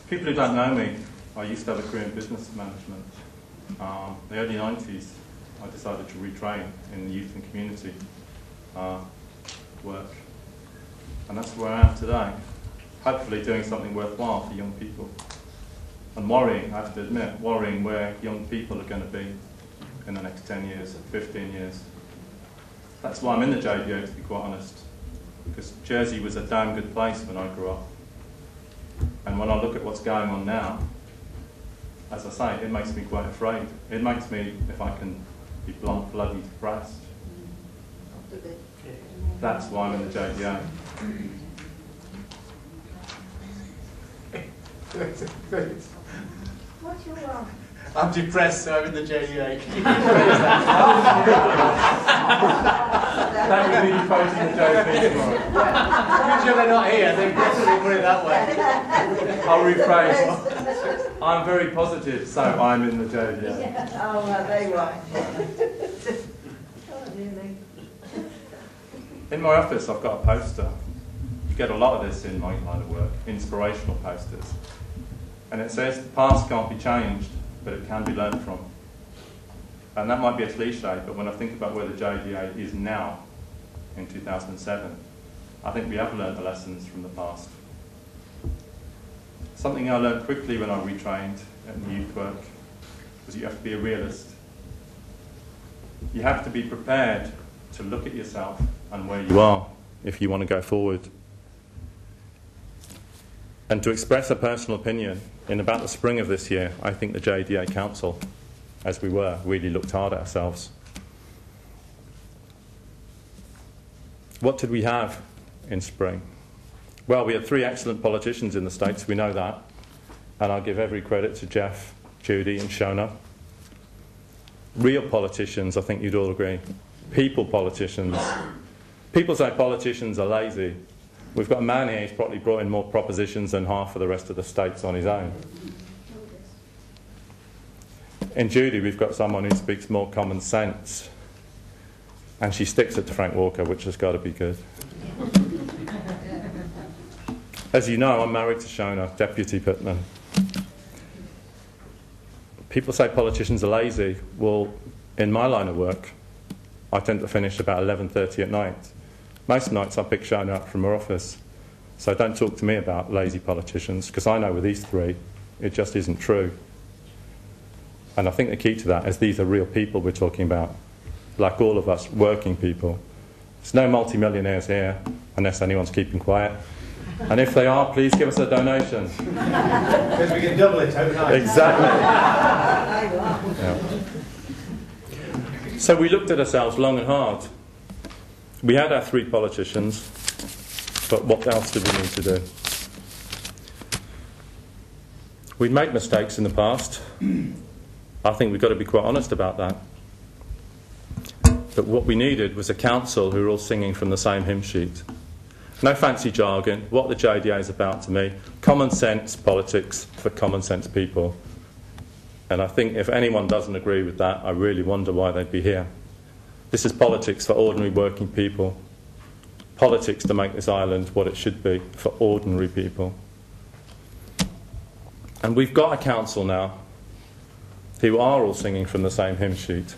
People who don't know me, I used to have a career in business management. The early 90s, I decided to retrain in the youth and community work. And that's where I am today, hopefully doing something worthwhile for young people. And worrying, I have to admit, worrying where young people are going to be in the next 10 years, 15 years. That's why I'm in the JDA, to be quite honest, because Jersey was a damn good place when I grew up. And when I look at what's going on now, as I say, it makes me quite afraid. It makes me, if I can be blunt, bloody depressed. That's why I'm in the JDA. What's your I'm depressed, so I'm in the JDA. That would be posting the JDA tomorrow. I'm sure they're not here, they definitely put it that way. I'll rephrase. I'm very positive, so I'm in the JDA. Oh, well, there you are. Oh, really? In my office, I've got a poster. You get a lot of this in my line of work, inspirational posters. And it says, the past can't be changed, but it can be learned from. And that might be a cliche, but when I think about where the JDA is now, in 2007, I think we have learned the lessons from the past. Something I learned quickly when I retrained in youth work was you have to be a realist. You have to be prepared to look at yourself and where you are if you want to go forward. And to express a personal opinion, in about the spring of this year, I think the JDA Council, as we were, really looked hard at ourselves. What did we have in spring? Well, we had 3 excellent politicians in the States, we know that. And I'll give every credit to Jeff, Judy and Shona. Real politicians, I think you'd all agree. People politicians. People say politicians are lazy. We've got a man here who's probably brought in more propositions than half of the rest of the states on his own. In Judy, we've got someone who speaks more common sense. And she sticks it to Frank Walker, which has got to be good. As you know, I'm married to Shona, Deputy Pittman. People say politicians are lazy. Well, in my line of work, I tend to finish about 11:30 at night. Most nights I pick Shona up from her office. So don't talk to me about lazy politicians, because I know with these 3, it just isn't true. And I think the key to that is these are real people we're talking about, like all of us, working people. There's no multi-millionaires here, unless anyone's keeping quiet. And if they are, please give us a donation. Because we can double it overnight. Exactly. Yeah. So we looked at ourselves long and hard. We had our 3 politicians, but what else did we need to do? We'd made mistakes in the past. I think we've got to be quite honest about that. But what we needed was a council who were all singing from the same hymn sheet. No fancy jargon. What the JDA is about to me, common sense politics for common sense people. And I think if anyone doesn't agree with that, I really wonder why they'd be here. This is politics for ordinary working people. Politics to make this island what it should be for ordinary people. And we've got a council now who are all singing from the same hymn sheet.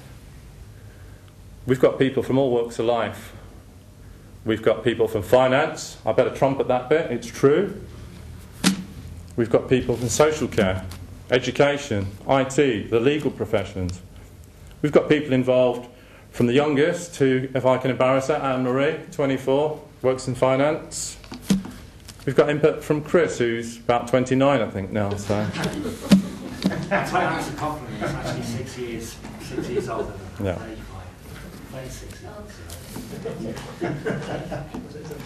We've got people from all walks of life. We've got people from finance. I better trumpet that bit, it's true. We've got people from social care, education, IT, the legal professions. We've got people involved from the youngest to, if I can embarrass her, Anne-Marie, 24, works in finance. We've got input from Chris, who's about 29, I think, now. So. That's a compliment. It's actually 6 years older than Yeah. 36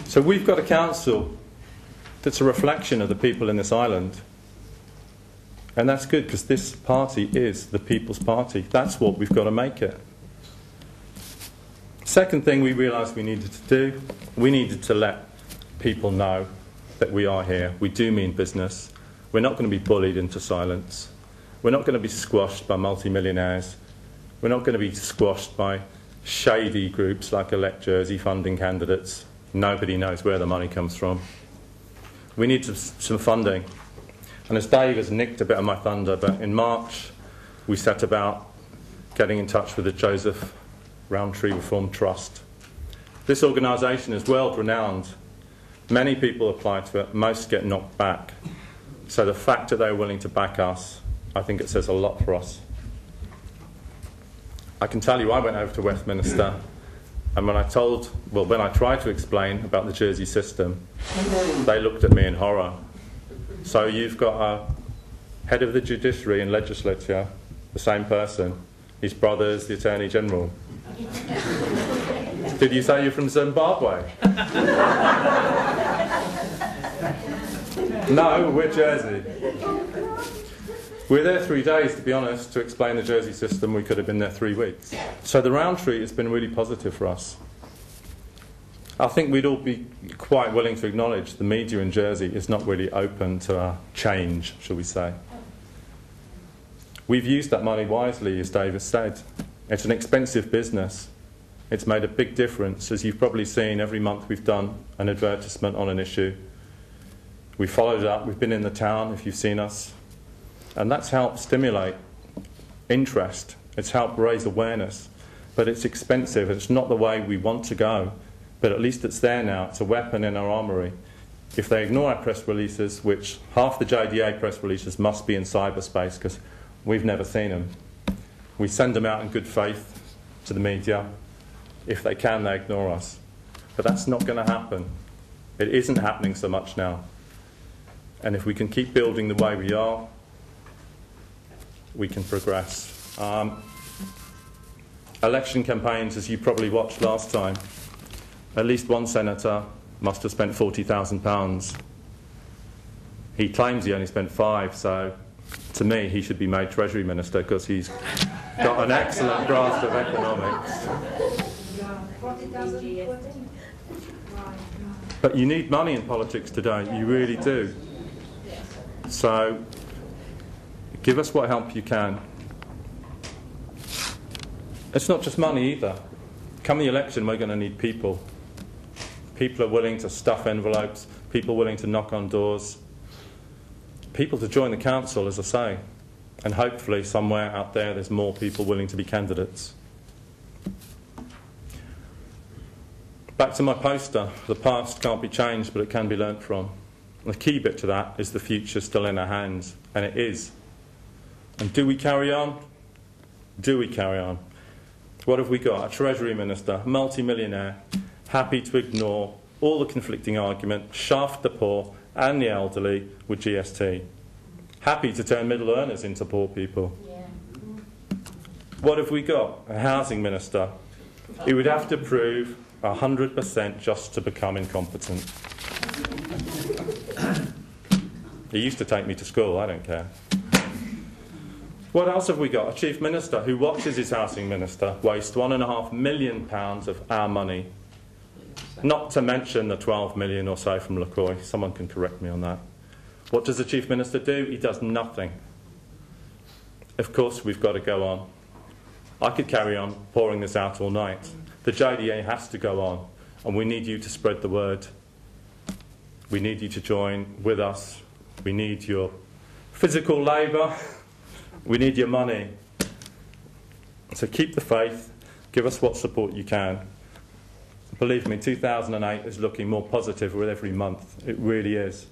So we've got a council that's a reflection of the people in this island. And that's good, because this party is the people's party. That's what we've got to make it. Second thing we realised we needed to do, we needed to let people know that we are here. We do mean business. We're not going to be bullied into silence. We're not going to be squashed by multimillionaires. We're not going to be squashed by shady groups like Elect Jersey funding candidates. Nobody knows where the money comes from. We need some funding. And as Dave has nicked a bit of my thunder, but in March we set about getting in touch with the Joseph Rowntree Reform Trust. This organisation is world renowned. Many people apply to it, most get knocked back. So the fact that they're willing to back us, I think it says a lot for us. I can tell you I went over to Westminster, and when I tried to explain about the Jersey system, they looked at me in horror. So you've got a head of the judiciary and legislature, the same person, his brother's the Attorney General. Did you say you're from Zimbabwe? No, we're Jersey. We're there 3 days, to be honest, to explain the Jersey system. We could have been there 3 weeks. So the Rowntree has been really positive for us. I think we'd all be quite willing to acknowledge the media in Jersey is not really open to change, shall we say. We've used that money wisely, as David said. It's an expensive business. It's made a big difference. As you've probably seen, every month we've done an advertisement on an issue. We followed up, we've been in the town, if you've seen us. And that's helped stimulate interest. It's helped raise awareness. But it's expensive. It's not the way we want to go. But at least it's there now. It's a weapon in our armoury. If they ignore our press releases, which half the JDA press releases must be in cyberspace because we've never seen them, we send them out in good faith to the media. If they can, they ignore us. But that's not going to happen. It isn't happening so much now. And if we can keep building the way we are, we can progress. Election campaigns, as you probably watched last time, at least one senator must have spent £40,000. He claims he only spent 5, so to me he should be made Treasury Minister because he's got an excellent grasp of economics. But you need money in politics today, you really do. So give us what help you can. It's not just money either. Come the election, we're going to need people. People are willing to stuff envelopes, people willing to knock on doors, people to join the council, as I say. And hopefully somewhere out there there's more people willing to be candidates. Back to my poster. The past can't be changed, but it can be learnt from. The key bit to that is the future still in our hands, and it is. And do we carry on? Do we carry on? What have we got? A Treasury Minister, multi-millionaire, happy to ignore all the conflicting arguments, shaft the poor and the elderly with GST. Happy to turn middle earners into poor people. Yeah. What have we got? A housing minister who would have to prove 100% just to become incompetent. He used to take me to school, I don't care. What else have we got? A chief minister who watches his housing minister waste £1.5 million of our money. Not to mention the 12 million or so from LaCroix. Someone can correct me on that. What does the chief minister do? He does nothing. Of course, we've got to go on. I could carry on pouring this out all night. The JDA has to go on, and we need you to spread the word. We need you to join with us. We need your physical labour. We need your money. So keep the faith. Give us what support you can. Believe me, 2008 is looking more positive with every month. It really is.